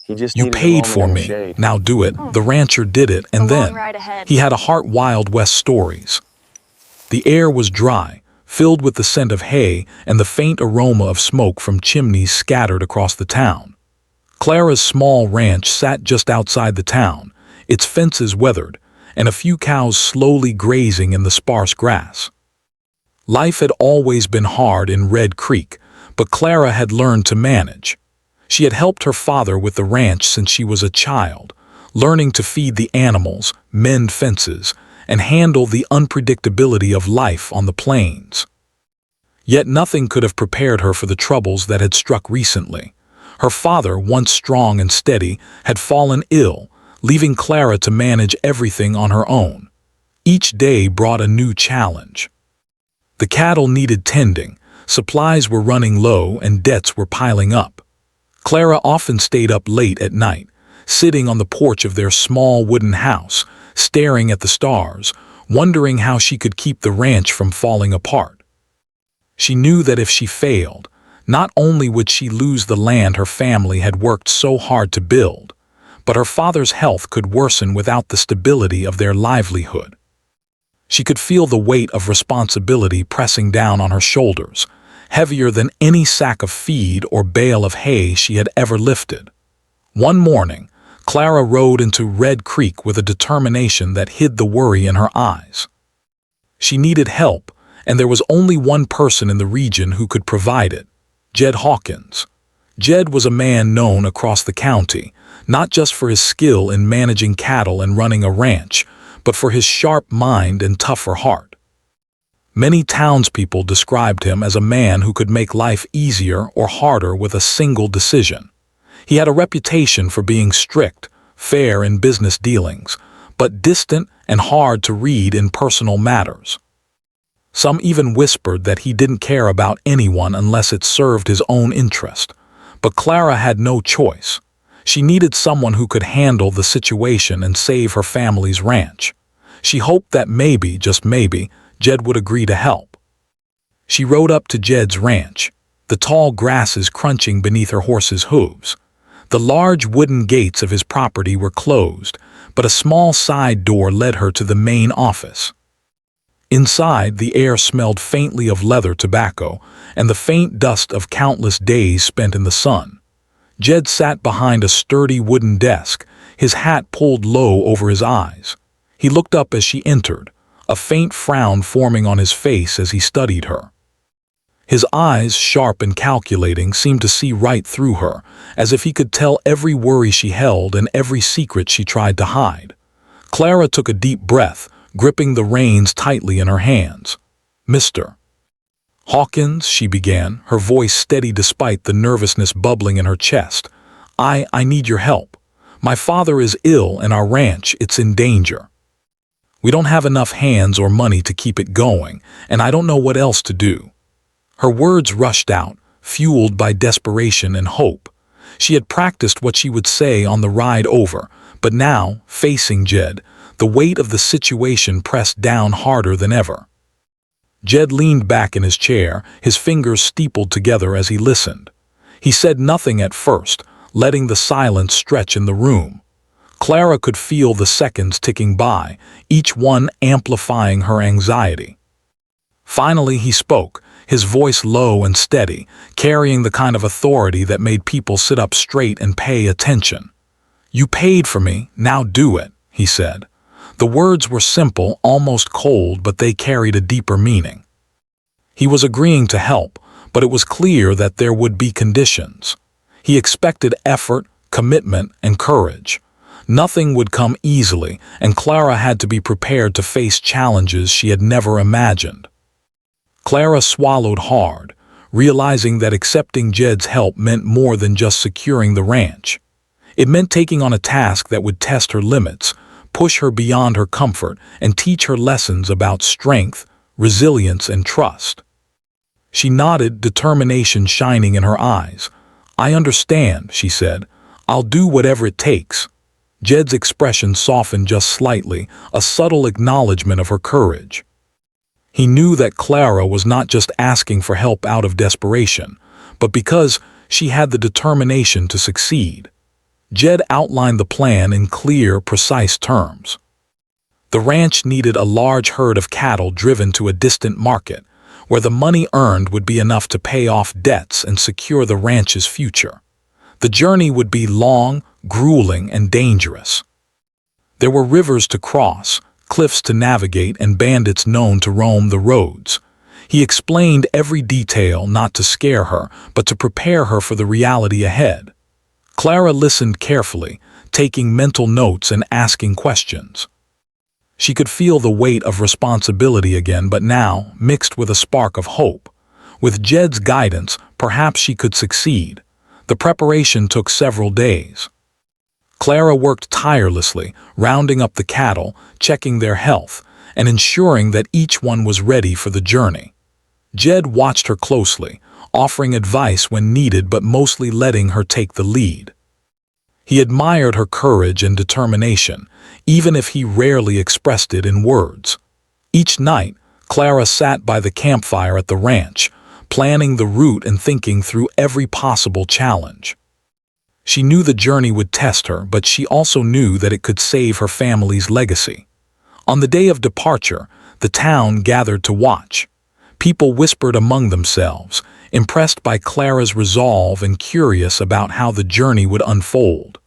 He just You needed a paid moment for in the me, shade. now do it. The rancher did it, and A long then ride ahead. he had a heart Wild West stories. The air was dry, filled with the scent of hay and the faint aroma of smoke from chimneys scattered across the town. Clara's small ranch sat just outside the town, its fences weathered, and a few cows slowly grazing in the sparse grass. Life had always been hard in Red Creek, but Clara had learned to manage. She had helped her father with the ranch since she was a child, learning to feed the animals, mend fences, and handle the unpredictability of life on the plains. Yet nothing could have prepared her for the troubles that had struck recently. Her father, once strong and steady, had fallen ill, leaving Clara to manage everything on her own. Each day brought a new challenge. The cattle needed tending, supplies were running low, and debts were piling up. Clara often stayed up late at night, sitting on the porch of their small wooden house, staring at the stars, wondering how she could keep the ranch from falling apart. She knew that if she failed, not only would she lose the land her family had worked so hard to build, but her father's health could worsen without the stability of their livelihood. She could feel the weight of responsibility pressing down on her shoulders, heavier than any sack of feed or bale of hay she had ever lifted. One morning, Clara rode into Red Creek with a determination that hid the worry in her eyes. She needed help, and there was only one person in the region who could provide it: Jed Hawkins. Jed was a man known across the county, not just for his skill in managing cattle and running a ranch, but for his sharp mind and tougher heart. Many townspeople described him as a man who could make life easier or harder with a single decision. He had a reputation for being strict, fair in business dealings, but distant and hard to read in personal matters. Some even whispered that he didn't care about anyone unless it served his own interest. But Clara had no choice. She needed someone who could handle the situation and save her family's ranch. She hoped that maybe, just maybe, Jed would agree to help. She rode up to Jed's ranch, the tall grasses crunching beneath her horse's hooves. The large wooden gates of his property were closed, but a small side door led her to the main office. Inside, the air smelled faintly of leather tobacco and the faint dust of countless days spent in the sun. Jed sat behind a sturdy wooden desk, his hat pulled low over his eyes. He looked up as she entered, a faint frown forming on his face as he studied her. His eyes, sharp and calculating, seemed to see right through her, as if he could tell every worry she held and every secret she tried to hide. Clara took a deep breath, gripping the reins tightly in her hands. "Mr. Hawkins," she began, her voice steady despite the nervousness bubbling in her chest. I need your help. My father is ill and our ranch, it's in danger. We don't have enough hands or money to keep it going, and I don't know what else to do." Her words rushed out, fueled by desperation and hope. She had practiced what she would say on the ride over, but now, facing Jed, the weight of the situation pressed down harder than ever. Jed leaned back in his chair, his fingers steepled together as he listened. He said nothing at first, letting the silence stretch in the room. Clara could feel the seconds ticking by, each one amplifying her anxiety. Finally he spoke, his voice low and steady, carrying the kind of authority that made people sit up straight and pay attention. "You paid for me, now do it," he said. The words were simple, almost cold, but they carried a deeper meaning. He was agreeing to help, but it was clear that there would be conditions. He expected effort, commitment, and courage. Nothing would come easily, and Clara had to be prepared to face challenges she had never imagined. Clara swallowed hard, realizing that accepting Jed's help meant more than just securing the ranch. It meant taking on a task that would test her limits, push her beyond her comfort, and teach her lessons about strength, resilience, and trust. She nodded, determination shining in her eyes. "I understand," she said. "I'll do whatever it takes." Jed's expression softened just slightly, a subtle acknowledgement of her courage. He knew that Clara was not just asking for help out of desperation, but because she had the determination to succeed. Jed outlined the plan in clear, precise terms. The ranch needed a large herd of cattle driven to a distant market, where the money earned would be enough to pay off debts and secure the ranch's future. The journey would be long, grueling, and dangerous. There were rivers to cross, cliffs to navigate, and bandits known to roam the roads. He explained every detail not to scare her, but to prepare her for the reality ahead. Clara listened carefully, taking mental notes and asking questions. She could feel the weight of responsibility again, but now mixed with a spark of hope. With Jed's guidance, perhaps she could succeed. The preparation took several days. Clara worked tirelessly, rounding up the cattle, checking their health, and ensuring that each one was ready for the journey. Jed watched her closely, offering advice when needed but mostly letting her take the lead. He admired her courage and determination, even if he rarely expressed it in words. Each night, Clara sat by the campfire at the ranch, planning the route and thinking through every possible challenge. She knew the journey would test her, but she also knew that it could save her family's legacy. On the day of departure, the town gathered to watch. People whispered among themselves, impressed by Clara's resolve and curious about how the journey would unfold.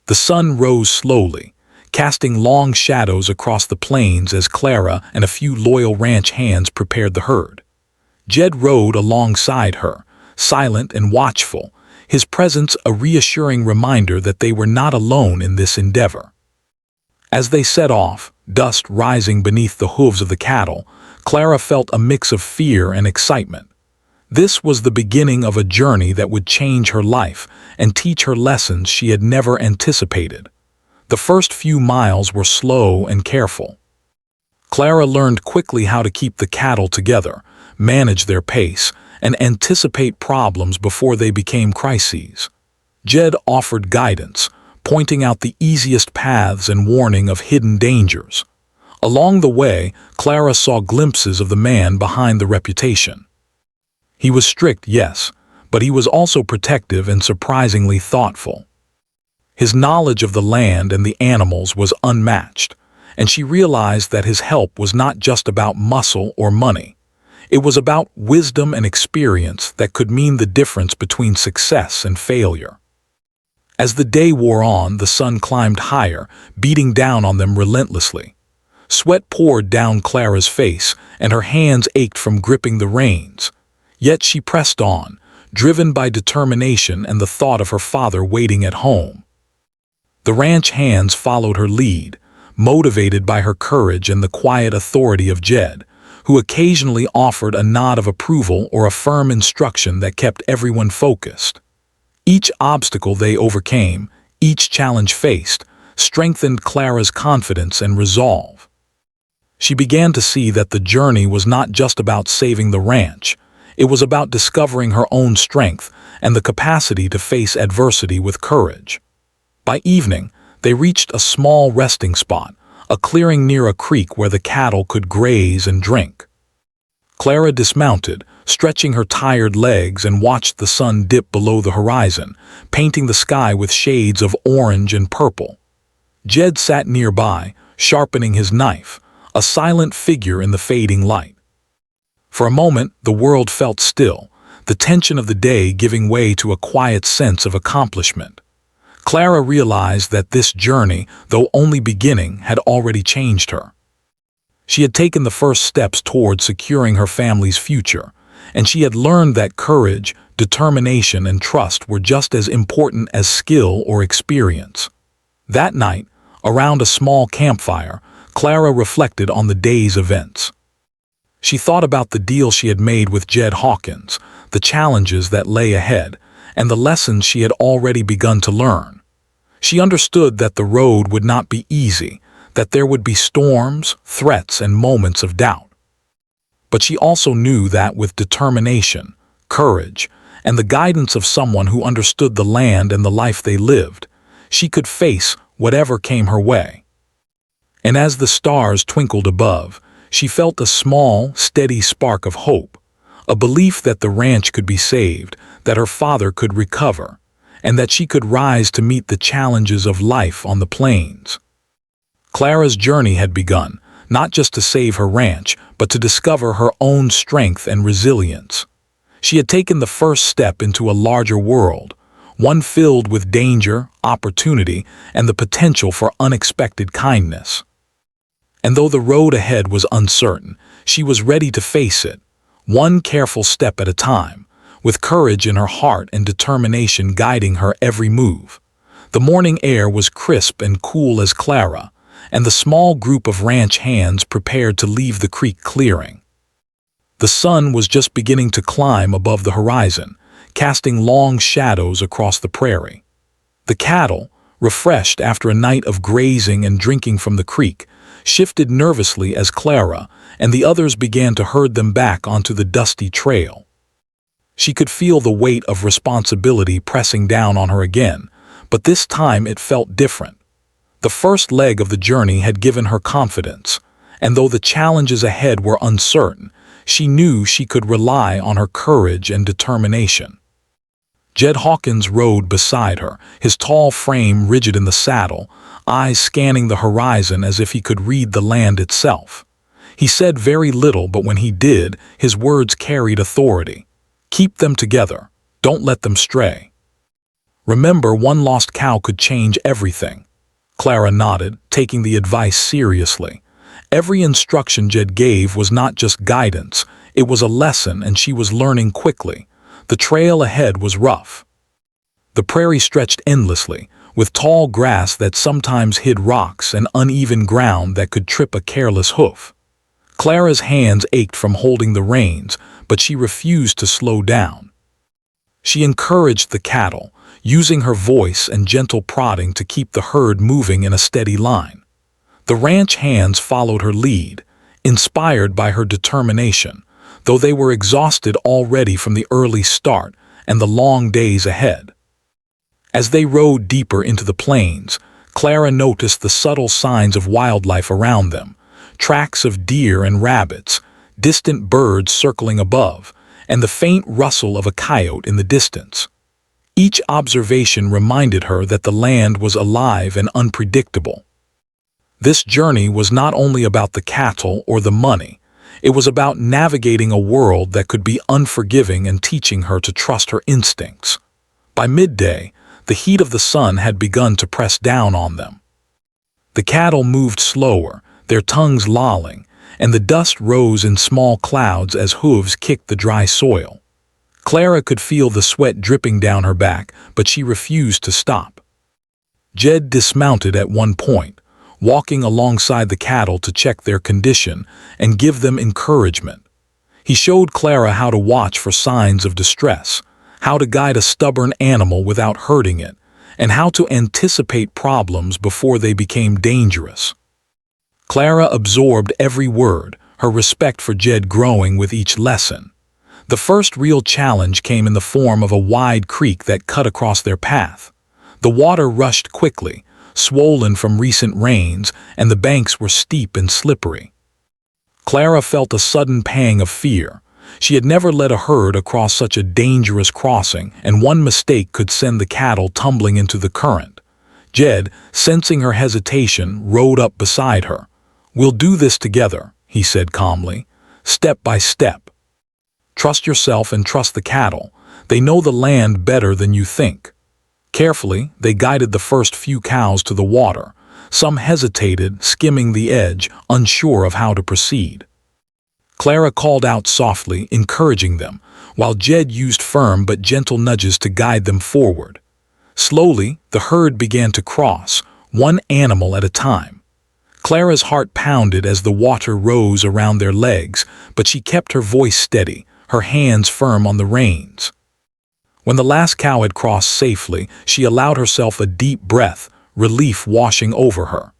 The sun rose slowly, casting long shadows across the plains as Clara and a few loyal ranch hands prepared the herd. Jed rode alongside her, silent and watchful, his presence a reassuring reminder that they were not alone in this endeavor. As they set off, dust rising beneath the hooves of the cattle, Clara felt a mix of fear and excitement. This was the beginning of a journey that would change her life and teach her lessons she had never anticipated. The first few miles were slow and careful. Clara learned quickly how to keep the cattle together, manage their pace, and anticipate problems before they became crises. Jed offered guidance, pointing out the easiest paths and warning of hidden dangers. Along the way, Clara saw glimpses of the man behind the reputation. He was strict, yes, but he was also protective and surprisingly thoughtful. His knowledge of the land and the animals was unmatched, and she realized that his help was not just about muscle or money. It was about wisdom and experience that could mean the difference between success and failure. As the day wore on, the sun climbed higher, beating down on them relentlessly. Sweat poured down Clara's face, and her hands ached from gripping the reins. Yet she pressed on, driven by determination and the thought of her father waiting at home. The ranch hands followed her lead, motivated by her courage and the quiet authority of Jed, who occasionally offered a nod of approval or a firm instruction that kept everyone focused. Each obstacle they overcame, each challenge faced, strengthened Clara's confidence and resolve. She began to see that the journey was not just about saving the ranch. It was about discovering her own strength and the capacity to face adversity with courage. By evening, they reached a small resting spot, a clearing near a creek where the cattle could graze and drink. Clara dismounted, stretching her tired legs, and watched the sun dip below the horizon, painting the sky with shades of orange and purple. Jed sat nearby, sharpening his knife, a silent figure in the fading light. For a moment, the world felt still, the tension of the day giving way to a quiet sense of accomplishment. Clara realized that this journey, though only beginning, had already changed her. She had taken the first steps toward securing her family's future, and she had learned that courage, determination, and trust were just as important as skill or experience. That night, around a small campfire, Clara reflected on the day's events. She thought about the deal she had made with Jed Hawkins, the challenges that lay ahead, and the lessons she had already begun to learn. She understood that the road would not be easy, that there would be storms, threats, and moments of doubt. But she also knew that with determination, courage, and the guidance of someone who understood the land and the life they lived, she could face whatever came her way. And as the stars twinkled above, she felt a small, steady spark of hope, a belief that the ranch could be saved, that her father could recover, and that she could rise to meet the challenges of life on the plains. Clara's journey had begun, not just to save her ranch, but to discover her own strength and resilience. She had taken the first step into a larger world, one filled with danger, opportunity, and the potential for unexpected kindness. And though the road ahead was uncertain, she was ready to face it, one careful step at a time, with courage in her heart and determination guiding her every move. The morning air was crisp and cool as Clara, and the small group of ranch hands prepared to leave the creek clearing. The sun was just beginning to climb above the horizon, casting long shadows across the prairie. The cattle, refreshed after a night of grazing and drinking from the creek, shifted nervously as Clara and the others began to herd them back onto the dusty trail. She could feel the weight of responsibility pressing down on her again, but this time it felt different. The first leg of the journey had given her confidence, and though the challenges ahead were uncertain, she knew she could rely on her courage and determination. Jed Hawkins rode beside her, his tall frame rigid in the saddle, eyes scanning the horizon as if he could read the land itself. He said very little, but when he did, his words carried authority. "Keep them together. Don't let them stray. Remember, one lost cow could change everything." Clara nodded, taking the advice seriously. Every instruction Jed gave was not just guidance, it was a lesson, and she was learning quickly. The trail ahead was rough. The prairie stretched endlessly, with tall grass that sometimes hid rocks and uneven ground that could trip a careless hoof. Clara's hands ached from holding the reins, but she refused to slow down. She encouraged the cattle, using her voice and gentle prodding to keep the herd moving in a steady line. The ranch hands followed her lead, inspired by her determination, though they were exhausted already from the early start and the long days ahead. As they rode deeper into the plains, Clara noticed the subtle signs of wildlife around them, tracks of deer and rabbits, distant birds circling above, and the faint rustle of a coyote in the distance. Each observation reminded her that the land was alive and unpredictable. This journey was not only about the cattle or the money, it was about navigating a world that could be unforgiving and teaching her to trust her instincts. By midday, the heat of the sun had begun to press down on them. The cattle moved slower, their tongues lolling, and the dust rose in small clouds as hooves kicked the dry soil. Clara could feel the sweat dripping down her back, but she refused to stop. Jed dismounted at one point, walking alongside the cattle to check their condition and give them encouragement. He showed Clara how to watch for signs of distress, how to guide a stubborn animal without hurting it, and how to anticipate problems before they became dangerous. Clara absorbed every word, her respect for Jed growing with each lesson. The first real challenge came in the form of a wide creek that cut across their path. The water rushed quickly, swollen from recent rains, and the banks were steep and slippery. Clara felt a sudden pang of fear. She had never led a herd across such a dangerous crossing, and one mistake could send the cattle tumbling into the current. Jed, sensing her hesitation, rode up beside her. "We'll do this together," he said calmly, "step by step. Trust yourself and trust the cattle. They know the land better than you think." Carefully, they guided the first few cows to the water. Some hesitated, skimming the edge, unsure of how to proceed. Clara called out softly, encouraging them, while Jed used firm but gentle nudges to guide them forward. Slowly, the herd began to cross, one animal at a time. Clara's heart pounded as the water rose around their legs, but she kept her voice steady, her hands firm on the reins. When the last cow had crossed safely, she allowed herself a deep breath, relief washing over her.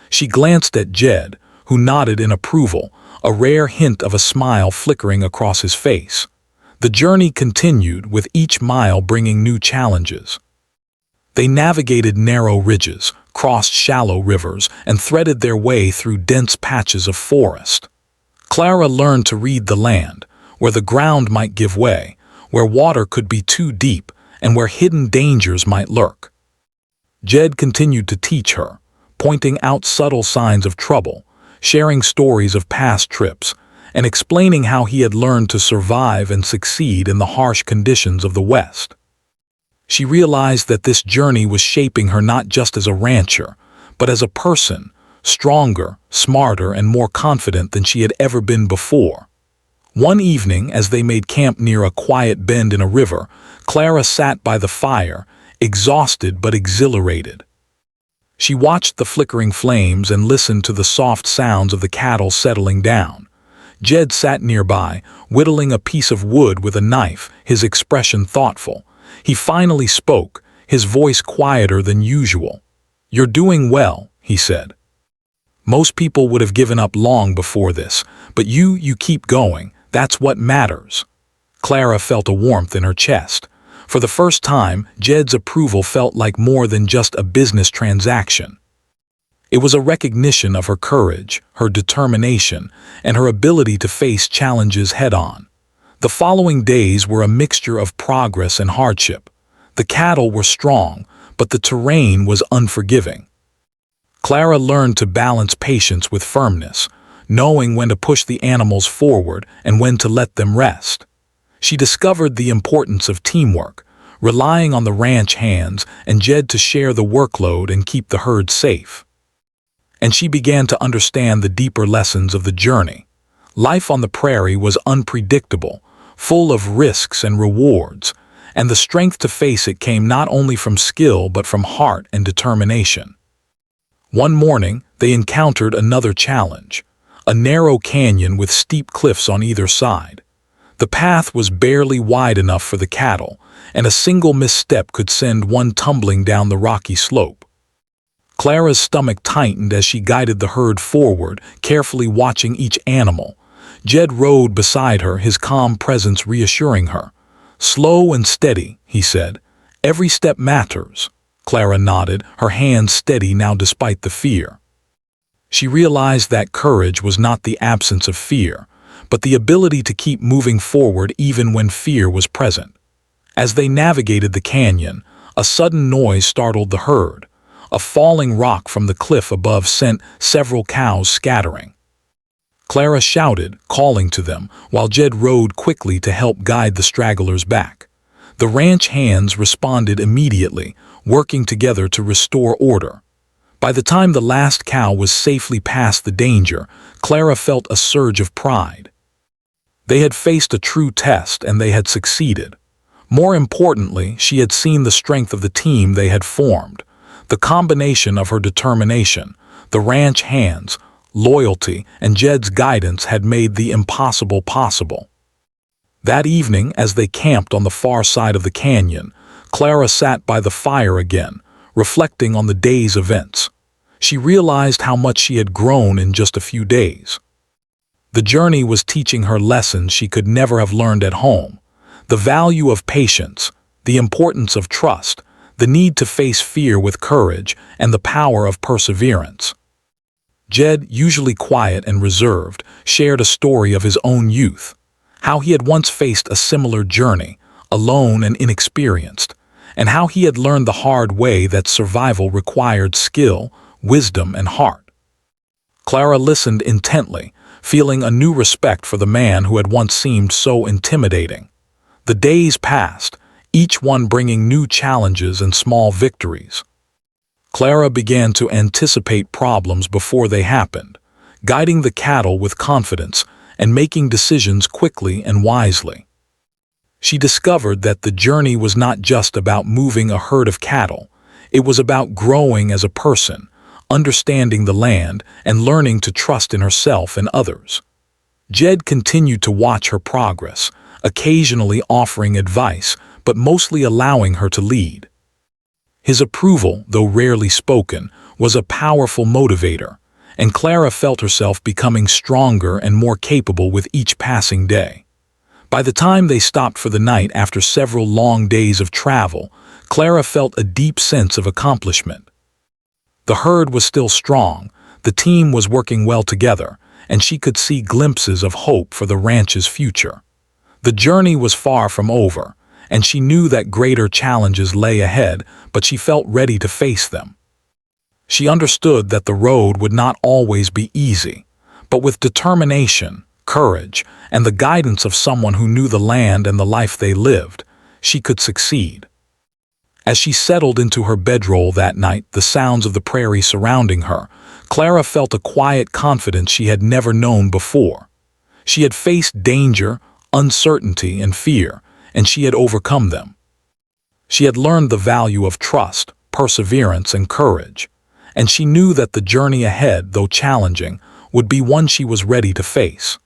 She glanced at Jed, who nodded in approval, a rare hint of a smile flickering across his face. The journey continued, with each mile bringing new challenges. They navigated narrow ridges, crossed shallow rivers, and threaded their way through dense patches of forest. Clara learned to read the land, where the ground might give way, where water could be too deep, and where hidden dangers might lurk. Jed continued to teach her, pointing out subtle signs of trouble, sharing stories of past trips, and explaining how he had learned to survive and succeed in the harsh conditions of the West. She realized that this journey was shaping her not just as a rancher, but as a person, stronger, smarter, and more confident than she had ever been before. One evening, as they made camp near a quiet bend in a river, Clara sat by the fire, exhausted but exhilarated. She watched the flickering flames and listened to the soft sounds of the cattle settling down. Jed sat nearby, whittling a piece of wood with a knife, his expression thoughtful. He finally spoke, his voice quieter than usual. "You're doing well," he said. "Most people would have given up long before this, but you keep going. That's what matters." Clara felt a warmth in her chest. For the first time, Jed's approval felt like more than just a business transaction. It was a recognition of her courage, her determination, and her ability to face challenges head-on. The following days were a mixture of progress and hardship. The cattle were strong, but the terrain was unforgiving. Clara learned to balance patience with firmness, knowing when to push the animals forward and when to let them rest. She discovered the importance of teamwork, relying on the ranch hands and Jed to share the workload and keep the herd safe. And she began to understand the deeper lessons of the journey. Life on the prairie was unpredictable, full of risks and rewards, and the strength to face it came not only from skill but from heart and determination. One morning, they encountered another challenge, a narrow canyon with steep cliffs on either side. The path was barely wide enough for the cattle, and a single misstep could send one tumbling down the rocky slope. Clara's stomach tightened as she guided the herd forward, carefully watching each animal. Jed rode beside her, his calm presence reassuring her. "Slow and steady," he said. "Every step matters." Clara nodded, her hands steady now despite the fear. She realized that courage was not the absence of fear, but the ability to keep moving forward even when fear was present. As they navigated the canyon, a sudden noise startled the herd. A falling rock from the cliff above sent several cows scattering. Clara shouted, calling to them, while Jed rode quickly to help guide the stragglers back. The ranch hands responded immediately, working together to restore order. By the time the last cow was safely past the danger, Clara felt a surge of pride. They had faced a true test and they had succeeded. More importantly, she had seen the strength of the team they had formed. The combination of her determination, the ranch hands, loyalty, and Jed's guidance had made the impossible possible. That evening, as they camped on the far side of the canyon, Clara sat by the fire again, reflecting on the day's events. She realized how much she had grown in just a few days. The journey was teaching her lessons she could never have learned at home. The value of patience, the importance of trust, the need to face fear with courage, and the power of perseverance. Jed, usually quiet and reserved, shared a story of his own youth, how he had once faced a similar journey, alone and inexperienced, and how he had learned the hard way that survival required skill, wisdom, and heart. Clara listened intently, feeling a new respect for the man who had once seemed so intimidating. The days passed, each one bringing new challenges and small victories. Clara began to anticipate problems before they happened, guiding the cattle with confidence and making decisions quickly and wisely. She discovered that the journey was not just about moving a herd of cattle, it was about growing as a person, understanding the land, and learning to trust in herself and others. Jed continued to watch her progress, occasionally offering advice, but mostly allowing her to lead. His approval, though rarely spoken, was a powerful motivator, and Clara felt herself becoming stronger and more capable with each passing day. By the time they stopped for the night after several long days of travel, Clara felt a deep sense of accomplishment. The herd was still strong, the team was working well together, and she could see glimpses of hope for the ranch's future. The journey was far from over, and she knew that greater challenges lay ahead, but she felt ready to face them. She understood that the road would not always be easy, but with determination, courage, and the guidance of someone who knew the land and the life they lived, she could succeed. As she settled into her bedroll that night, the sounds of the prairie surrounding her, Clara felt a quiet confidence she had never known before. She had faced danger, uncertainty, and fear, and she had overcome them. She had learned the value of trust, perseverance, and courage, and she knew that the journey ahead, though challenging, would be one she was ready to face.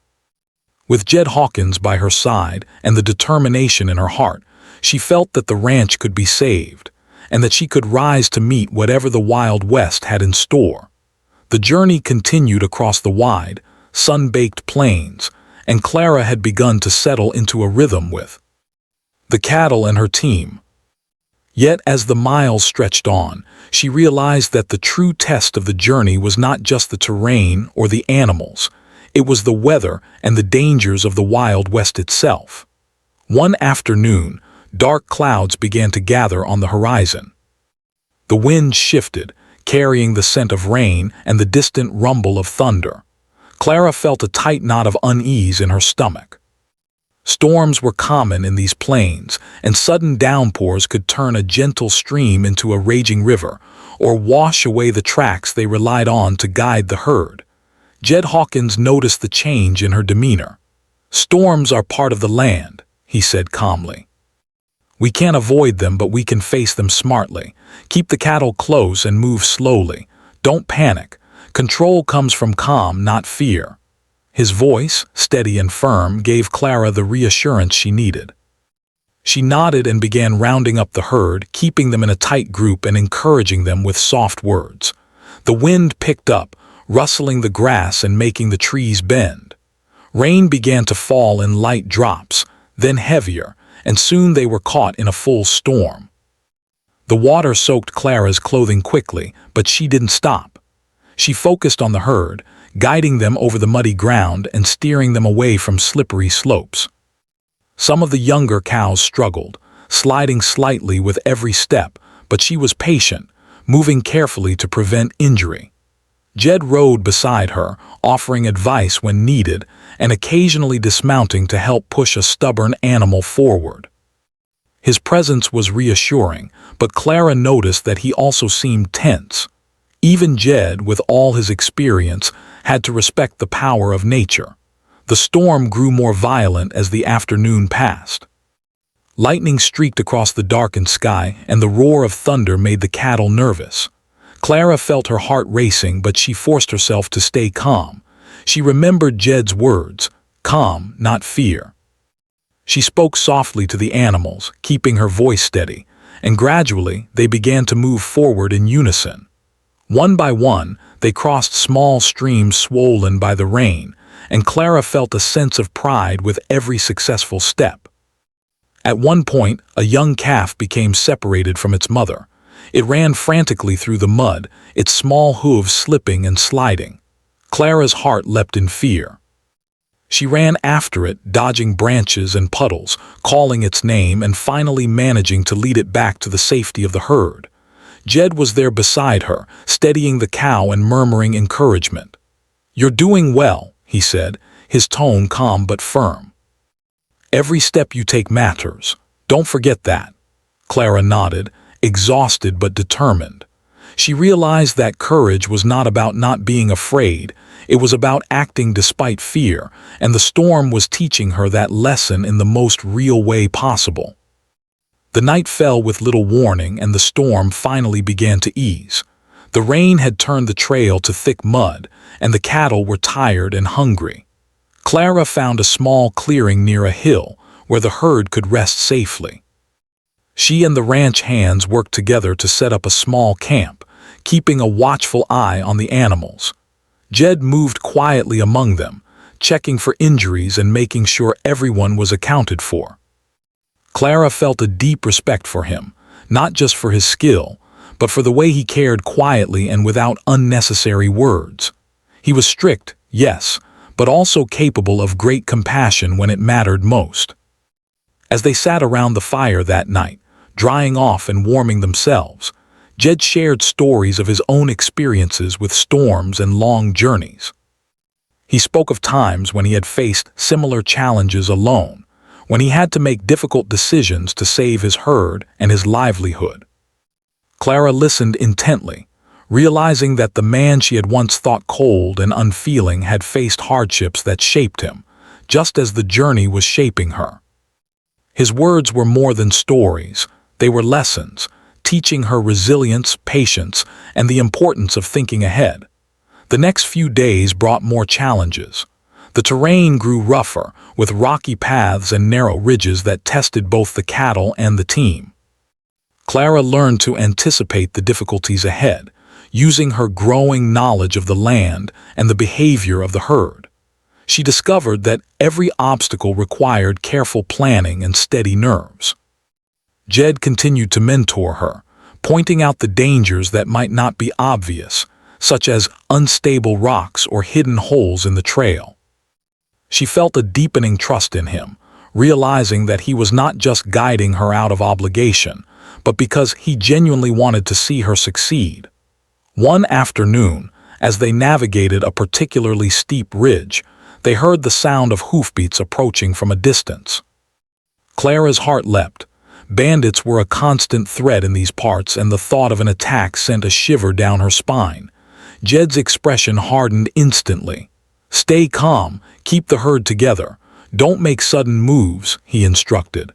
With Jed Hawkins by her side and the determination in her heart, she felt that the ranch could be saved, and that she could rise to meet whatever the Wild West had in store. The journey continued across the wide, sun-baked plains, and Clara had begun to settle into a rhythm with the cattle and her team. Yet as the miles stretched on, she realized that the true test of the journey was not just the terrain or the animals. It was the weather and the dangers of the Wild West itself. One afternoon, dark clouds began to gather on the horizon. The wind shifted, carrying the scent of rain and the distant rumble of thunder. Clara felt a tight knot of unease in her stomach. Storms were common in these plains, and sudden downpours could turn a gentle stream into a raging river, or wash away the tracks they relied on to guide the herd. Jed Hawkins noticed the change in her demeanor. "Storms are part of the land," he said calmly. "We can't avoid them, but we can face them smartly. Keep the cattle close and move slowly. Don't panic. Control comes from calm, not fear." His voice, steady and firm, gave Clara the reassurance she needed. She nodded and began rounding up the herd, keeping them in a tight group and encouraging them with soft words. The wind picked up, rustling the grass and making the trees bend. Rain began to fall in light drops, then heavier, and soon they were caught in a full storm. The water soaked Clara's clothing quickly, but she didn't stop. She focused on the herd, guiding them over the muddy ground and steering them away from slippery slopes. Some of the younger cows struggled, sliding slightly with every step, but she was patient, moving carefully to prevent injury. Jed rode beside her, offering advice when needed, and occasionally dismounting to help push a stubborn animal forward. His presence was reassuring, but Clara noticed that he also seemed tense. Even Jed, with all his experience, had to respect the power of nature. The storm grew more violent as the afternoon passed. Lightning streaked across the darkened sky, and the roar of thunder made the cattle nervous. Clara felt her heart racing, but she forced herself to stay calm. She remembered Jed's words, calm, not fear. She spoke softly to the animals, keeping her voice steady, and gradually they began to move forward in unison. One by one, they crossed small streams swollen by the rain, and Clara felt a sense of pride with every successful step. At one point, a young calf became separated from its mother. It ran frantically through the mud, its small hooves slipping and sliding. Clara's heart leapt in fear. She ran after it, dodging branches and puddles, calling its name and finally managing to lead it back to the safety of the herd. Jed was there beside her, steadying the cow and murmuring encouragement. "You're doing well," he said, his tone calm but firm. "Every step you take matters. Don't forget that." Clara nodded, exhausted but determined. She realized that courage was not about not being afraid, it was about acting despite fear, and the storm was teaching her that lesson in the most real way possible. The night fell with little warning, and the storm finally began to ease. The rain had turned the trail to thick mud, and the cattle were tired and hungry. Clara found a small clearing near a hill where the herd could rest safely. She and the ranch hands worked together to set up a small camp, keeping a watchful eye on the animals. Jed moved quietly among them, checking for injuries and making sure everyone was accounted for. Clara felt a deep respect for him, not just for his skill, but for the way he cared quietly and without unnecessary words. He was strict, yes, but also capable of great compassion when it mattered most. As they sat around the fire that night, drying off and warming themselves, Jed shared stories of his own experiences with storms and long journeys. He spoke of times when he had faced similar challenges alone, when he had to make difficult decisions to save his herd and his livelihood. Clara listened intently, realizing that the man she had once thought cold and unfeeling had faced hardships that shaped him, just as the journey was shaping her. His words were more than stories, they were lessons, teaching her resilience, patience, and the importance of thinking ahead. The next few days brought more challenges. The terrain grew rougher, with rocky paths and narrow ridges that tested both the cattle and the team. Clara learned to anticipate the difficulties ahead, using her growing knowledge of the land and the behavior of the herd. She discovered that every obstacle required careful planning and steady nerves. Jed continued to mentor her, pointing out the dangers that might not be obvious, such as unstable rocks or hidden holes in the trail. She felt a deepening trust in him, realizing that he was not just guiding her out of obligation, but because he genuinely wanted to see her succeed. One afternoon, as they navigated a particularly steep ridge, they heard the sound of hoofbeats approaching from a distance. Clara's heart leapt. Bandits were a constant threat in these parts, and the thought of an attack sent a shiver down her spine. Jed's expression hardened instantly. "Stay calm, keep the herd together. Don't make sudden moves," he instructed.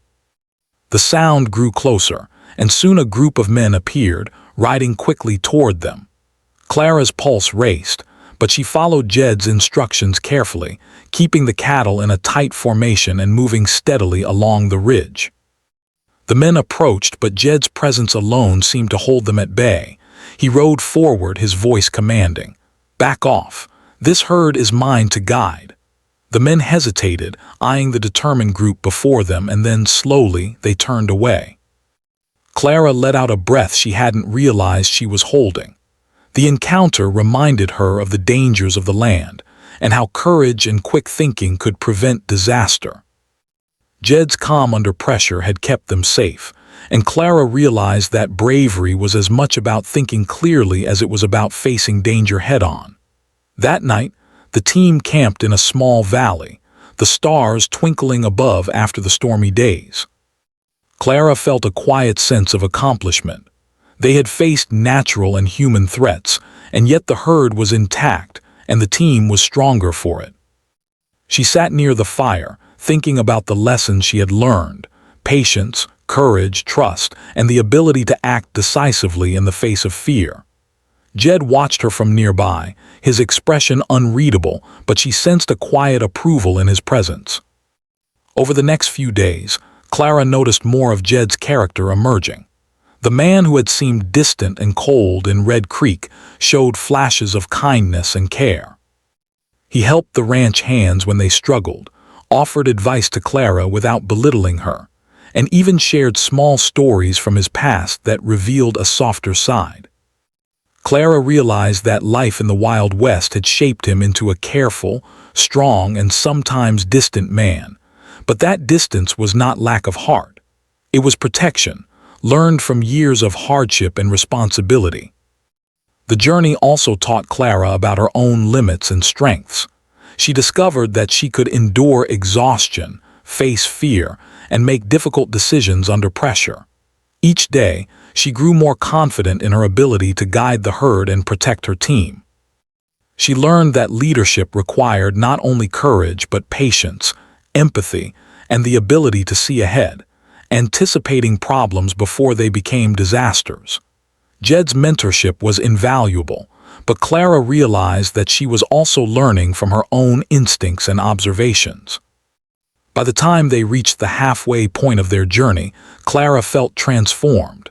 The sound grew closer, and soon a group of men appeared, riding quickly toward them. Clara's pulse raced, but she followed Jed's instructions carefully, keeping the cattle in a tight formation and moving steadily along the ridge. The men approached, but Jed's presence alone seemed to hold them at bay. He rode forward, his voice commanding, "Back off. This herd is mine to guide." The men hesitated, eyeing the determined group before them, and then slowly they turned away. Clara let out a breath she hadn't realized she was holding. The encounter reminded her of the dangers of the land, and how courage and quick thinking could prevent disaster. Jed's calm under pressure had kept them safe, and Clara realized that bravery was as much about thinking clearly as it was about facing danger head-on. That night, the team camped in a small valley, the stars twinkling above after the stormy days. Clara felt a quiet sense of accomplishment. They had faced natural and human threats, and yet the herd was intact, and the team was stronger for it. She sat near the fire, thinking about the lessons she had learned: patience, courage, trust, and the ability to act decisively in the face of fear. Jed watched her from nearby, his expression unreadable, but she sensed a quiet approval in his presence. Over the next few days, Clara noticed more of Jed's character emerging. The man who had seemed distant and cold in Red Creek showed flashes of kindness and care. He helped the ranch hands when they struggled, offered advice to Clara without belittling her, and even shared small stories from his past that revealed a softer side. Clara realized that life in the Wild West had shaped him into a careful, strong, and sometimes distant man. But that distance was not lack of heart. It was protection, learned from years of hardship and responsibility. The journey also taught Clara about her own limits and strengths. She discovered that she could endure exhaustion, face fear, and make difficult decisions under pressure. Each day, she grew more confident in her ability to guide the herd and protect her team. She learned that leadership required not only courage but patience, empathy, and the ability to see ahead, anticipating problems before they became disasters. Jed's mentorship was invaluable, but Clara realized that she was also learning from her own instincts and observations. By the time they reached the halfway point of their journey, Clara felt transformed.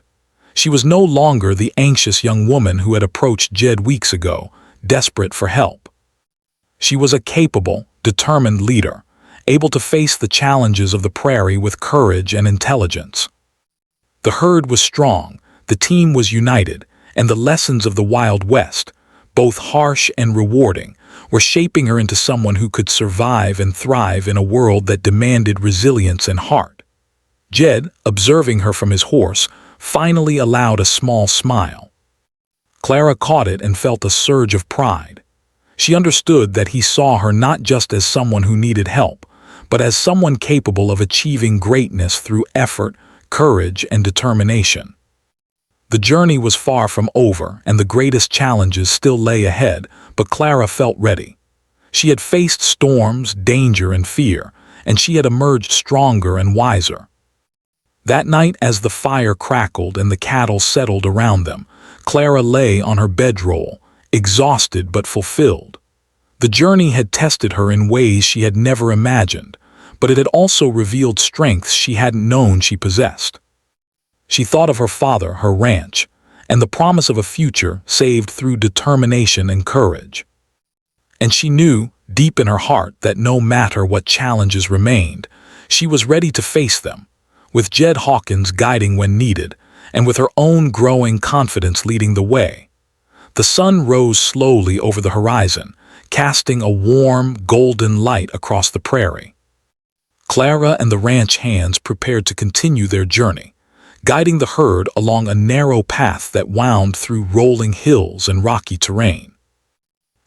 She was no longer the anxious young woman who had approached Jed weeks ago, desperate for help. She was a capable, determined leader, able to face the challenges of the prairie with courage and intelligence. The herd was strong, the team was united, and the lessons of the Wild West, both harsh and rewarding, were shaping her into someone who could survive and thrive in a world that demanded resilience and heart. Jed, observing her from his horse, finally allowed a small smile. Clara caught it and felt a surge of pride. She understood that he saw her not just as someone who needed help, but as someone capable of achieving greatness through effort, courage, and determination. The journey was far from over, and the greatest challenges still lay ahead, but Clara felt ready. She had faced storms, danger, and fear, and she had emerged stronger and wiser. That night, as the fire crackled and the cattle settled around them, Clara lay on her bedroll, exhausted but fulfilled. The journey had tested her in ways she had never imagined, but it had also revealed strengths she hadn't known she possessed. She thought of her father, her ranch, and the promise of a future saved through determination and courage. And she knew, deep in her heart, that no matter what challenges remained, she was ready to face them, with Jed Hawkins guiding when needed, and with her own growing confidence leading the way. The sun rose slowly over the horizon, casting a warm, golden light across the prairie. Clara and the ranch hands prepared to continue their journey, guiding the herd along a narrow path that wound through rolling hills and rocky terrain.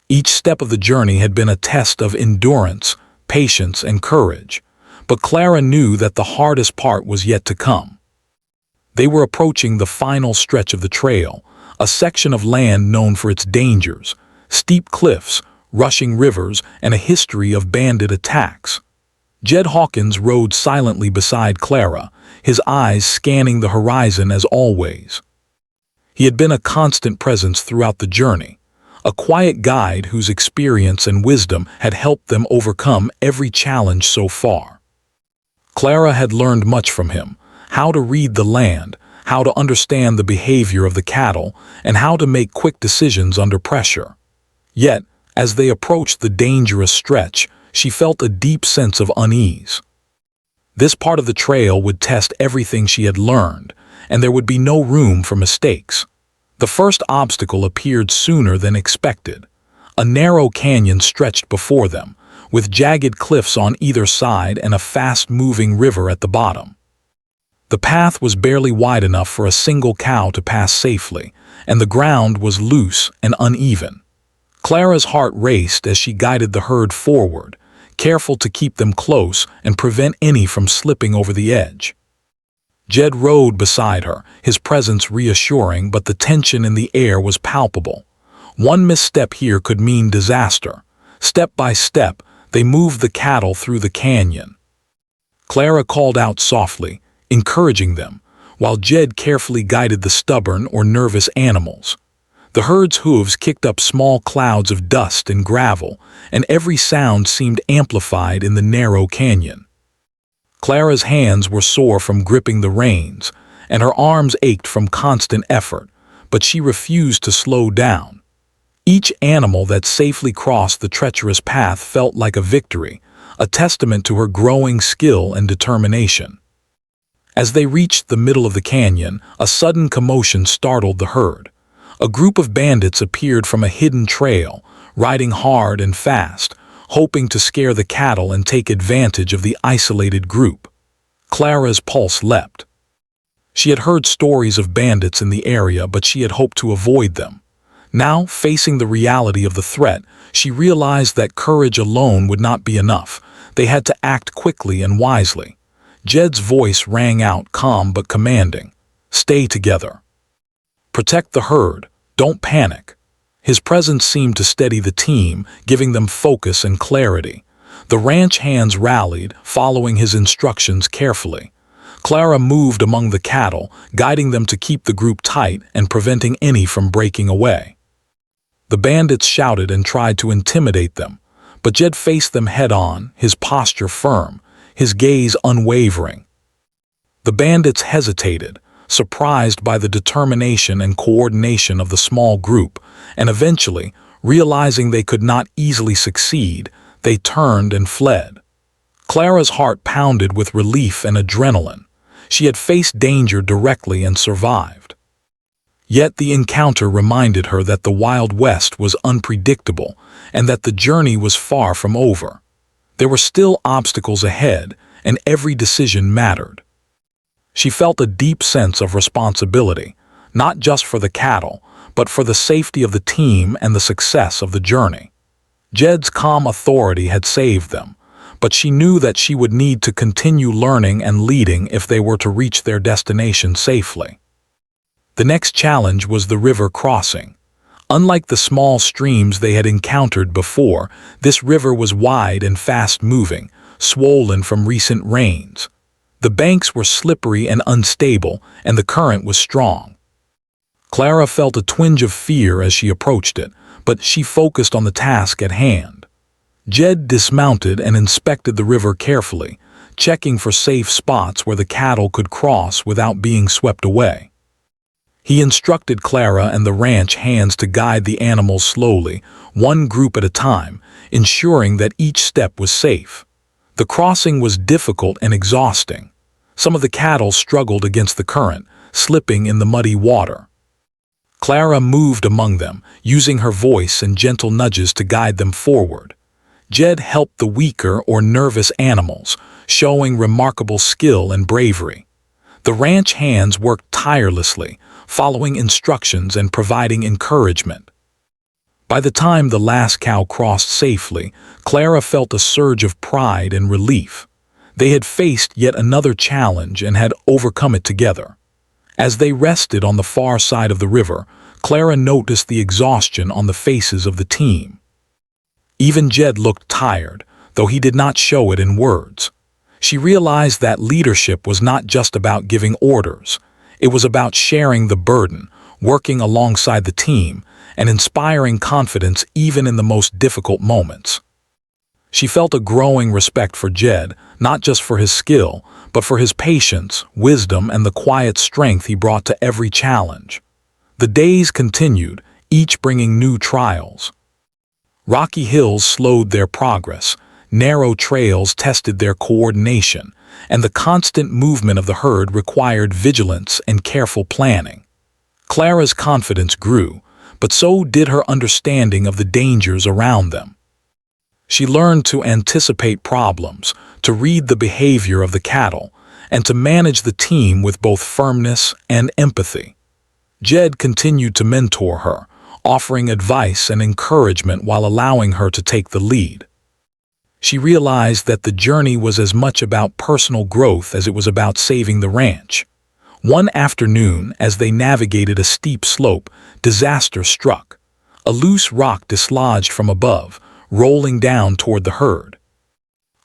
Each step of the journey had been a test of endurance, patience, and courage, but Clara knew that the hardest part was yet to come. They were approaching the final stretch of the trail, a section of land known for its dangers, steep cliffs, rushing rivers, and a history of bandit attacks. Jed Hawkins rode silently beside Clara, his eyes scanning the horizon as always. He had been a constant presence throughout the journey, a quiet guide whose experience and wisdom had helped them overcome every challenge so far. Clara had learned much from him: how to read the land, how to understand the behavior of the cattle, and how to make quick decisions under pressure. Yet, as they approached the dangerous stretch, she felt a deep sense of unease. This part of the trail would test everything she had learned, and there would be no room for mistakes. The first obstacle appeared sooner than expected. A narrow canyon stretched before them, with jagged cliffs on either side and a fast-moving river at the bottom. The path was barely wide enough for a single cow to pass safely, and the ground was loose and uneven. Clara's heart raced as she guided the herd forward, careful to keep them close and prevent any from slipping over the edge. Jed rode beside her, his presence reassuring, but the tension in the air was palpable. One misstep here could mean disaster. Step by step, they moved the cattle through the canyon. Clara called out softly, encouraging them, while Jed carefully guided the stubborn or nervous animals. The herd's hooves kicked up small clouds of dust and gravel, and every sound seemed amplified in the narrow canyon. Clara's hands were sore from gripping the reins, and her arms ached from constant effort, but she refused to slow down. Each animal that safely crossed the treacherous path felt like a victory, a testament to her growing skill and determination. As they reached the middle of the canyon, a sudden commotion startled the herd. A group of bandits appeared from a hidden trail, riding hard and fast, hoping to scare the cattle and take advantage of the isolated group. Clara's pulse leapt. She had heard stories of bandits in the area, but she had hoped to avoid them. Now, facing the reality of the threat, she realized that courage alone would not be enough. They had to act quickly and wisely. Jed's voice rang out, calm but commanding. "Stay together. Protect the herd. Don't panic." His presence seemed to steady the team, giving them focus and clarity. The ranch hands rallied, following his instructions carefully. Clara moved among the cattle, guiding them to keep the group tight and preventing any from breaking away. The bandits shouted and tried to intimidate them, but Jed faced them head-on, his posture firm, his gaze unwavering. The bandits hesitated, surprised by the determination and coordination of the small group, and eventually, realizing they could not easily succeed, they turned and fled. Clara's heart pounded with relief and adrenaline. She had faced danger directly and survived. Yet the encounter reminded her that the Wild West was unpredictable and that the journey was far from over. There were still obstacles ahead, and every decision mattered. She felt a deep sense of responsibility, not just for the cattle, but for the safety of the team and the success of the journey. Jed's calm authority had saved them, but she knew that she would need to continue learning and leading if they were to reach their destination safely. The next challenge was the river crossing. Unlike the small streams they had encountered before, this river was wide and fast-moving, swollen from recent rains. The banks were slippery and unstable, and the current was strong. Clara felt a twinge of fear as she approached it, but she focused on the task at hand. Jed dismounted and inspected the river carefully, checking for safe spots where the cattle could cross without being swept away. He instructed Clara and the ranch hands to guide the animals slowly, one group at a time, ensuring that each step was safe. The crossing was difficult and exhausting. Some of the cattle struggled against the current, slipping in the muddy water. Clara moved among them, using her voice and gentle nudges to guide them forward. Jed helped the weaker or nervous animals, showing remarkable skill and bravery. The ranch hands worked tirelessly, following instructions and providing encouragement. By the time the last cow crossed safely, Clara felt a surge of pride and relief. They had faced yet another challenge and had overcome it together. As they rested on the far side of the river, Clara noticed the exhaustion on the faces of the team. Even Jed looked tired, though he did not show it in words. She realized that leadership was not just about giving orders. It was about sharing the burden, working alongside the team, and inspiring confidence even in the most difficult moments. She felt a growing respect for Jed, not just for his skill, but for his patience, wisdom, and the quiet strength he brought to every challenge. The days continued, each bringing new trials. Rocky hills slowed their progress, narrow trails tested their coordination, and the constant movement of the herd required vigilance and careful planning. Clara's confidence grew, but so did her understanding of the dangers around them. She learned to anticipate problems, to read the behavior of the cattle, and to manage the team with both firmness and empathy. Jed continued to mentor her, offering advice and encouragement while allowing her to take the lead. She realized that the journey was as much about personal growth as it was about saving the ranch. One afternoon, as they navigated a steep slope, disaster struck. A loose rock dislodged from above, rolling down toward the herd.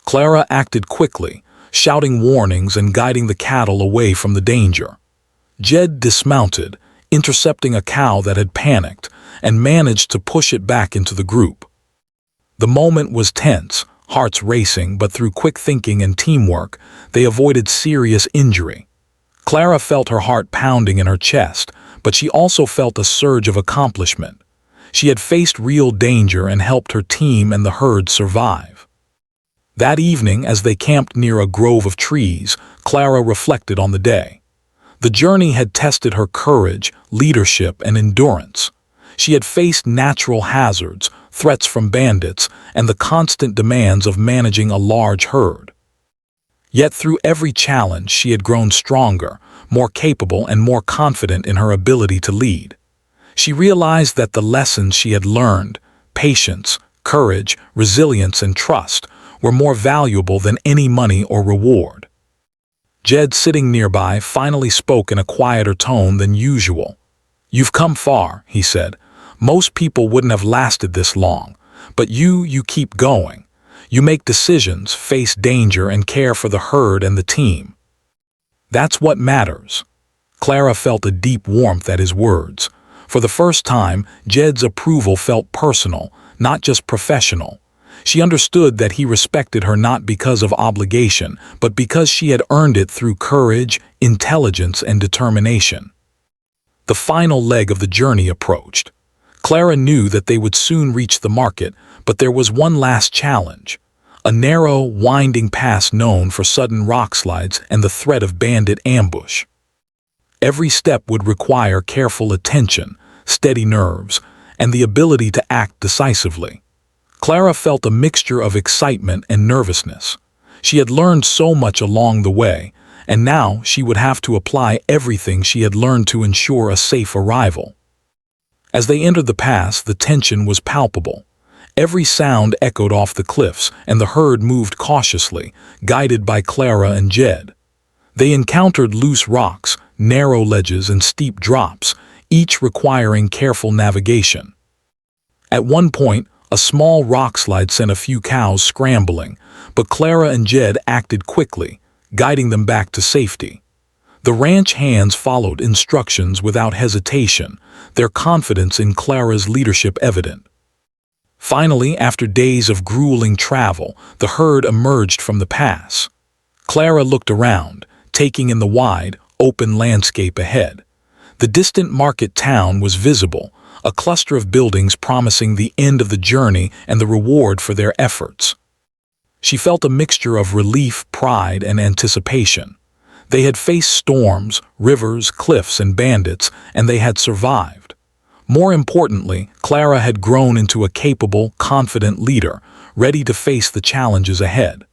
Clara acted quickly, shouting warnings and guiding the cattle away from the danger. Jed dismounted, intercepting a cow that had panicked, and managed to push it back into the group. The moment was tense, hearts racing, but through quick thinking and teamwork, they avoided serious injury. Clara felt her heart pounding in her chest, but she also felt a surge of accomplishment. She had faced real danger and helped her team and the herd survive. That evening, as they camped near a grove of trees, Clara reflected on the day. The journey had tested her courage, leadership, and endurance. She had faced natural hazards, threats from bandits, and the constant demands of managing a large herd. Yet through every challenge she had grown stronger, more capable, and more confident in her ability to lead. She realized that the lessons she had learned, patience, courage, resilience, and trust, were more valuable than any money or reward. Jed, sitting nearby, finally spoke in a quieter tone than usual. "You've come far," he said. "Most people wouldn't have lasted this long, but you keep going. You make decisions, face danger, and care for the herd and the team. That's what matters." Clara felt a deep warmth at his words. For the first time, Jed's approval felt personal, not just professional. She understood that he respected her not because of obligation, but because she had earned it through courage, intelligence, and determination. The final leg of the journey approached. Clara knew that they would soon reach the market, but there was one last challenge. A narrow, winding pass known for sudden rockslides and the threat of bandit ambush. Every step would require careful attention, steady nerves, and the ability to act decisively. Clara felt a mixture of excitement and nervousness. She had learned so much along the way, and now she would have to apply everything she had learned to ensure a safe arrival. As they entered the pass, the tension was palpable. Every sound echoed off the cliffs, and the herd moved cautiously, guided by Clara and Jed. They encountered loose rocks, narrow ledges, and steep drops, each requiring careful navigation. At one point, a small rockslide sent a few cows scrambling, but Clara and Jed acted quickly, guiding them back to safety. The ranch hands followed instructions without hesitation, their confidence in Clara's leadership evident. Finally, after days of grueling travel, the herd emerged from the pass. Clara looked around, taking in the wide, open landscape ahead. The distant market town was visible, a cluster of buildings promising the end of the journey and the reward for their efforts. She felt a mixture of relief, pride, and anticipation. They had faced storms, rivers, cliffs, and bandits, and they had survived. More importantly, Clara had grown into a capable, confident leader, ready to face the challenges ahead.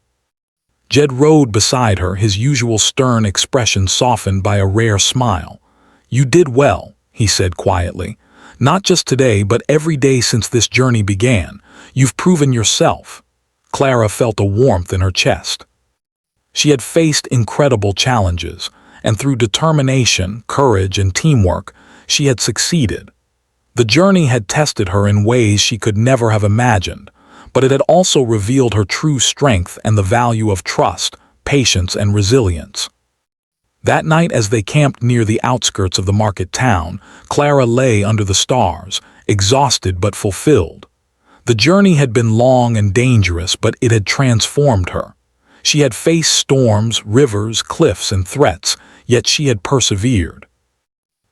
Jed rode beside her, his usual stern expression softened by a rare smile. "You did well," he said quietly. "Not just today, but every day since this journey began. You've proven yourself." Clara felt a warmth in her chest. She had faced incredible challenges, and through determination, courage, and teamwork, she had succeeded. The journey had tested her in ways she could never have imagined, but it had also revealed her true strength and the value of trust, patience, and resilience. That night, as they camped near the outskirts of the market town, Clara lay under the stars, exhausted but fulfilled. The journey had been long and dangerous, but it had transformed her. She had faced storms, rivers, cliffs, and threats, yet she had persevered.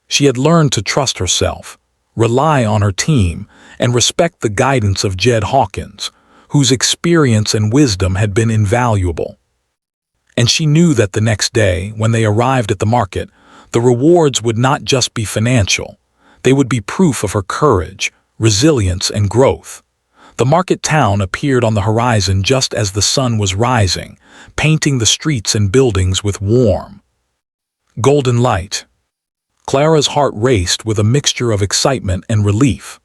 She had learned to trust herself, rely on her team, and respect the guidance of Jed Hawkins, whose experience and wisdom had been invaluable. And she knew that the next day, when they arrived at the market, the rewards would not just be financial. They would be proof of her courage, resilience, and growth. The market town appeared on the horizon just as the sun was rising, painting the streets and buildings with warm, golden light. Clara's heart raced with a mixture of excitement and relief.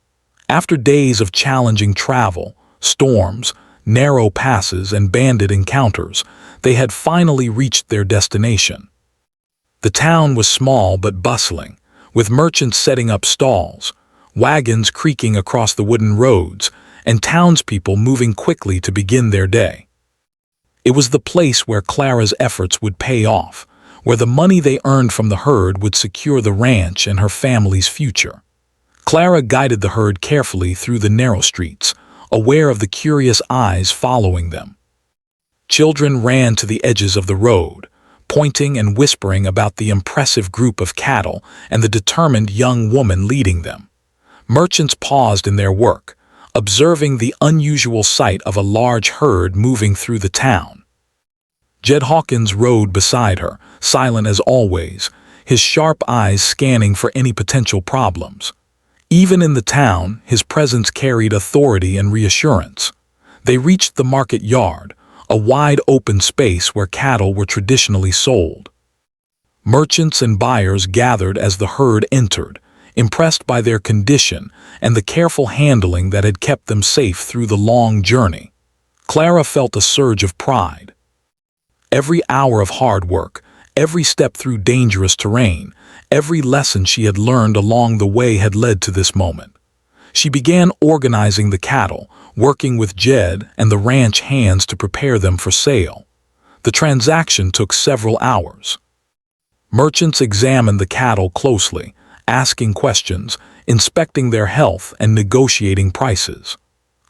After days of challenging travel, storms, narrow passes, and bandit encounters, they had finally reached their destination. The town was small but bustling, with merchants setting up stalls, wagons creaking across the wooden roads, and townspeople moving quickly to begin their day. It was the place where Clara's efforts would pay off, where the money they earned from the herd would secure the ranch and her family's future. Clara guided the herd carefully through the narrow streets, aware of the curious eyes following them. Children ran to the edges of the road, pointing and whispering about the impressive group of cattle and the determined young woman leading them. Merchants paused in their work, observing the unusual sight of a large herd moving through the town. Jed Hawkins rode beside her, silent as always, his sharp eyes scanning for any potential problems. Even in the town, his presence carried authority and reassurance. They reached the market yard, a wide open space where cattle were traditionally sold. Merchants and buyers gathered as the herd entered, impressed by their condition and the careful handling that had kept them safe through the long journey. Clara felt a surge of pride. Every hour of hard work, every step through dangerous terrain, every lesson she had learned along the way had led to this moment. She began organizing the cattle, working with Jed and the ranch hands to prepare them for sale. The transaction took several hours. Merchants examined the cattle closely, asking questions, inspecting their health, and negotiating prices.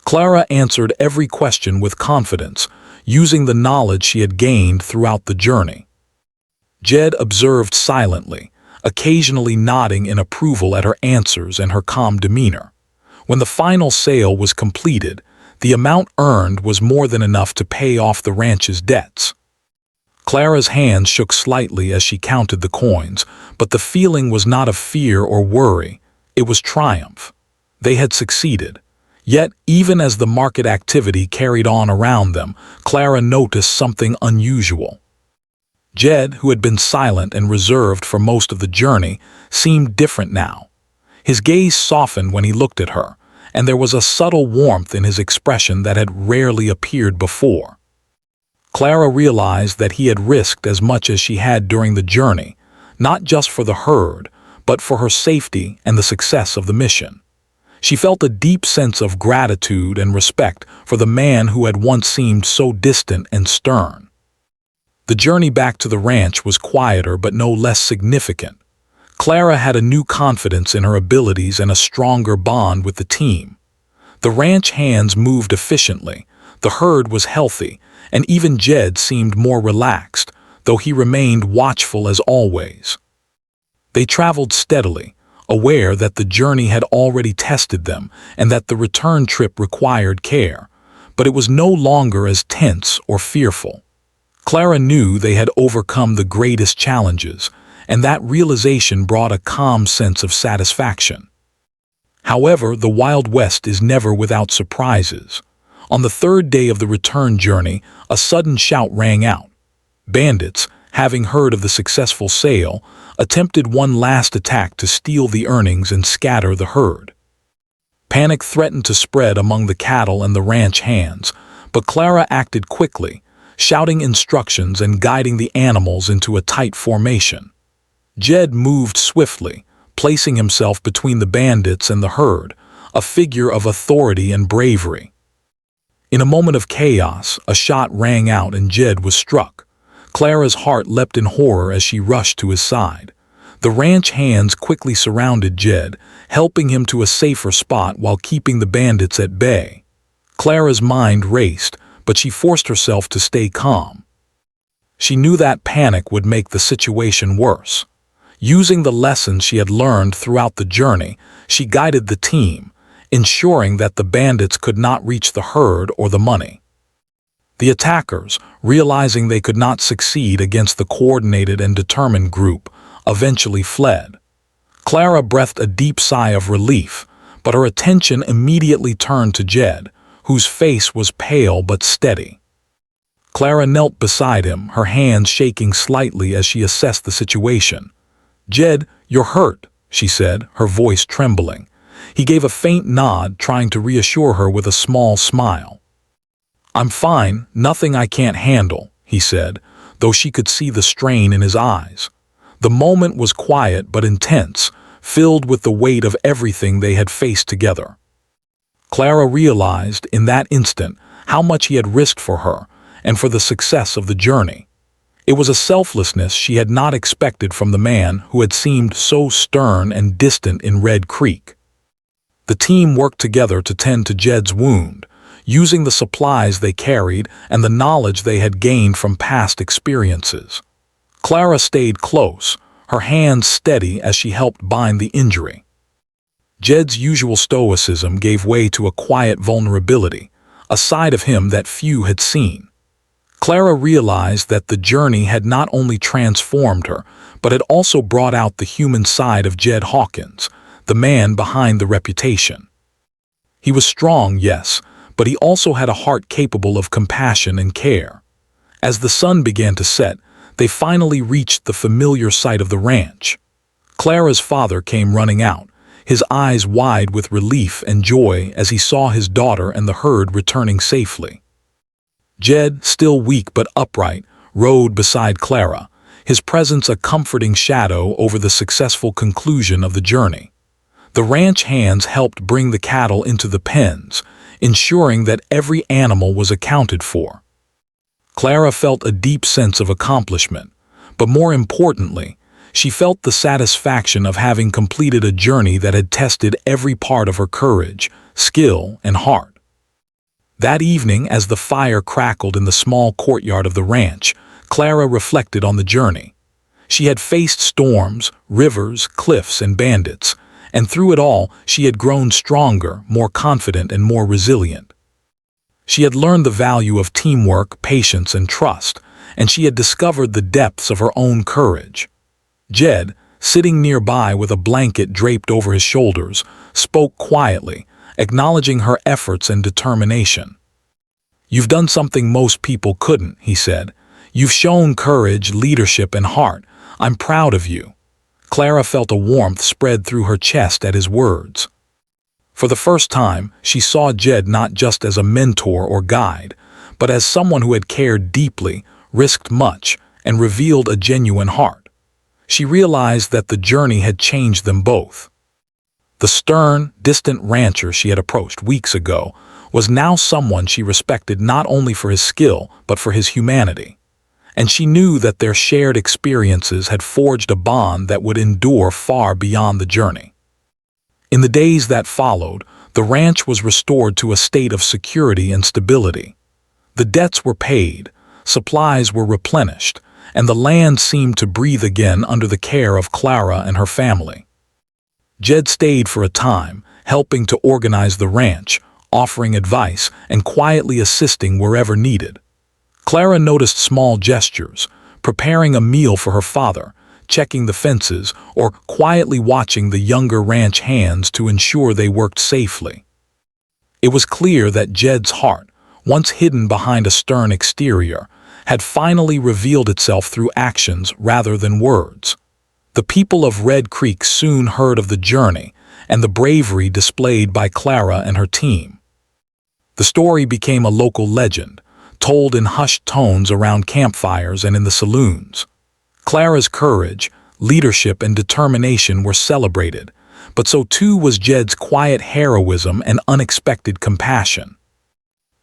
Clara answered every question with confidence, using the knowledge she had gained throughout the journey. Jed observed silently, occasionally nodding in approval at her answers and her calm demeanor. When the final sale was completed, the amount earned was more than enough to pay off the ranch's debts. Clara's hands shook slightly as she counted the coins, but the feeling was not of fear or worry. It was triumph. They had succeeded. Yet, even as the market activity carried on around them, Clara noticed something unusual. Jed, who had been silent and reserved for most of the journey, seemed different now. His gaze softened when he looked at her, and there was a subtle warmth in his expression that had rarely appeared before. Clara realized that he had risked as much as she had during the journey, not just for the herd, but for her safety and the success of the mission. She felt a deep sense of gratitude and respect for the man who had once seemed so distant and stern. The journey back to the ranch was quieter but no less significant. Clara had a new confidence in her abilities and a stronger bond with the team. The ranch hands moved efficiently, the herd was healthy, and even Jed seemed more relaxed, though he remained watchful as always. They traveled steadily, aware that the journey had already tested them and that the return trip required care, but it was no longer as tense or fearful. Clara knew they had overcome the greatest challenges, and that realization brought a calm sense of satisfaction. However, the Wild West is never without surprises. On the third day of the return journey, a sudden shout rang out. Bandits, having heard of the successful sale, attempted one last attack to steal the earnings and scatter the herd. Panic threatened to spread among the cattle and the ranch hands, but Clara acted quickly, shouting instructions and guiding the animals into a tight formation. Jed moved swiftly, placing himself between the bandits and the herd, a figure of authority and bravery. In a moment of chaos, a shot rang out and Jed was struck. Clara's heart leapt in horror as she rushed to his side. The ranch hands quickly surrounded Jed, helping him to a safer spot while keeping the bandits at bay. Clara's mind raced, but she forced herself to stay calm. She knew that panic would make the situation worse. Using the lessons she had learned throughout the journey, she guided the team, ensuring that the bandits could not reach the herd or the money. The attackers, realizing they could not succeed against the coordinated and determined group, eventually fled. Clara breathed a deep sigh of relief, but her attention immediately turned to Jed, whose face was pale but steady. Clara knelt beside him, her hands shaking slightly as she assessed the situation. "Jed, you're hurt," she said, her voice trembling. He gave a faint nod, trying to reassure her with a small smile. "I'm fine, nothing I can't handle," he said, though she could see the strain in his eyes. The moment was quiet but intense, filled with the weight of everything they had faced together. Clara realized in that instant how much he had risked for her and for the success of the journey. It was a selflessness she had not expected from the man who had seemed so stern and distant in Red Creek. The team worked together to tend to Jed's wound, using the supplies they carried and the knowledge they had gained from past experiences. Clara stayed close, her hands steady as she helped bind the injury. Jed's usual stoicism gave way to a quiet vulnerability, a side of him that few had seen. Clara realized that the journey had not only transformed her, but had also brought out the human side of Jed Hawkins, the man behind the reputation. He was strong, yes, but he also had a heart capable of compassion and care. As the sun began to set, they finally reached the familiar site of the ranch. Clara's father came running out, his eyes wide with relief and joy as he saw his daughter and the herd returning safely. Jed, still weak but upright, rode beside Clara, his presence a comforting shadow over the successful conclusion of the journey. The ranch hands helped bring the cattle into the pens, ensuring that every animal was accounted for. Clara felt a deep sense of accomplishment, but more importantly, she felt the satisfaction of having completed a journey that had tested every part of her courage, skill, and heart. That evening, as the fire crackled in the small courtyard of the ranch, Clara reflected on the journey. She had faced storms, rivers, cliffs, and bandits, and through it all, she had grown stronger, more confident, and more resilient. She had learned the value of teamwork, patience, and trust, and she had discovered the depths of her own courage. Jed, sitting nearby with a blanket draped over his shoulders, spoke quietly, acknowledging her efforts and determination. "You've done something most people couldn't," he said. You've shown courage, leadership, and heart. I'm proud of you." Clara felt a warmth spread through her chest at his words. For the first time, she saw Jed not just as a mentor or guide, but as someone who had cared deeply, risked much, and revealed a genuine heart. She realized that the journey had changed them both. The stern, distant rancher she had approached weeks ago was now someone she respected not only for his skill, but for his humanity. And she knew that their shared experiences had forged a bond that would endure far beyond the journey. In the days that followed, the ranch was restored to a state of security and stability. The debts were paid, supplies were replenished, and the land seemed to breathe again under the care of Clara and her family. Jed stayed for a time, helping to organize the ranch, offering advice, and quietly assisting wherever needed. Clara noticed small gestures, preparing a meal for her father, checking the fences, or quietly watching the younger ranch hands to ensure they worked safely. It was clear that Jed's heart, once hidden behind a stern exterior, had finally revealed itself through actions rather than words. The people of Red Creek soon heard of the journey and the bravery displayed by Clara and her team. The story became a local legend, told in hushed tones around campfires and in the saloons. Clara's courage, leadership, and determination were celebrated, but so too was Jed's quiet heroism and unexpected compassion.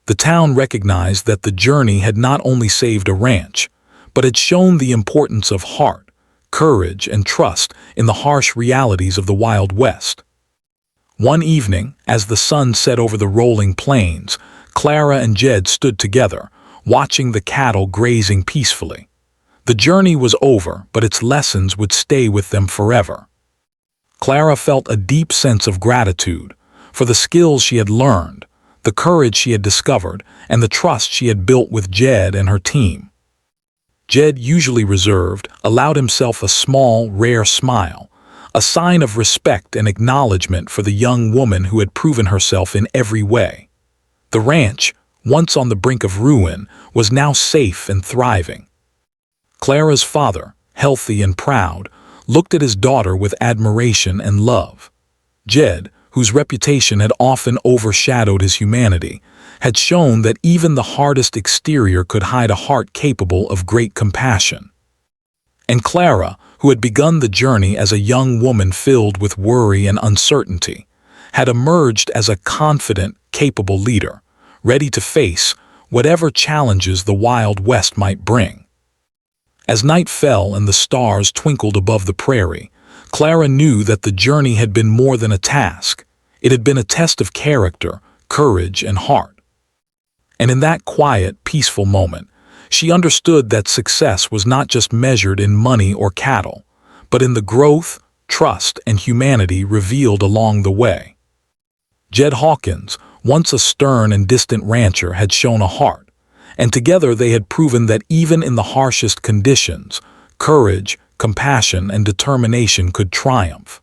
The town recognized that the journey had not only saved a ranch, but had shown the importance of heart, courage, and trust in the harsh realities of the Wild West. One evening, as the sun set over the rolling plains, Clara and Jed stood together, watching the cattle grazing peacefully. The journey was over, but its lessons would stay with them forever. Clara felt a deep sense of gratitude for the skills she had learned, the courage she had discovered, and the trust she had built with Jed and her team. Jed, usually reserved, allowed himself a small, rare smile, a sign of respect and acknowledgement for the young woman who had proven herself in every way. The ranch, once on the brink of ruin, was now safe and thriving. Clara's father, healthy and proud, looked at his daughter with admiration and love. Jed, whose reputation had often overshadowed his humanity, had shown that even the hardest exterior could hide a heart capable of great compassion. And Clara, who had begun the journey as a young woman filled with worry and uncertainty, had emerged as a confident, capable leader, ready to face whatever challenges the Wild West might bring. As night fell and the stars twinkled above the prairie, Clara knew that the journey had been more than a task. It had been a test of character, courage, and heart. And in that quiet, peaceful moment, she understood that success was not just measured in money or cattle, but in the growth, trust, and humanity revealed along the way. Jed Hawkins, once a stern and distant rancher, had shown a heart, and together they had proven that even in the harshest conditions, courage, compassion, and determination could triumph.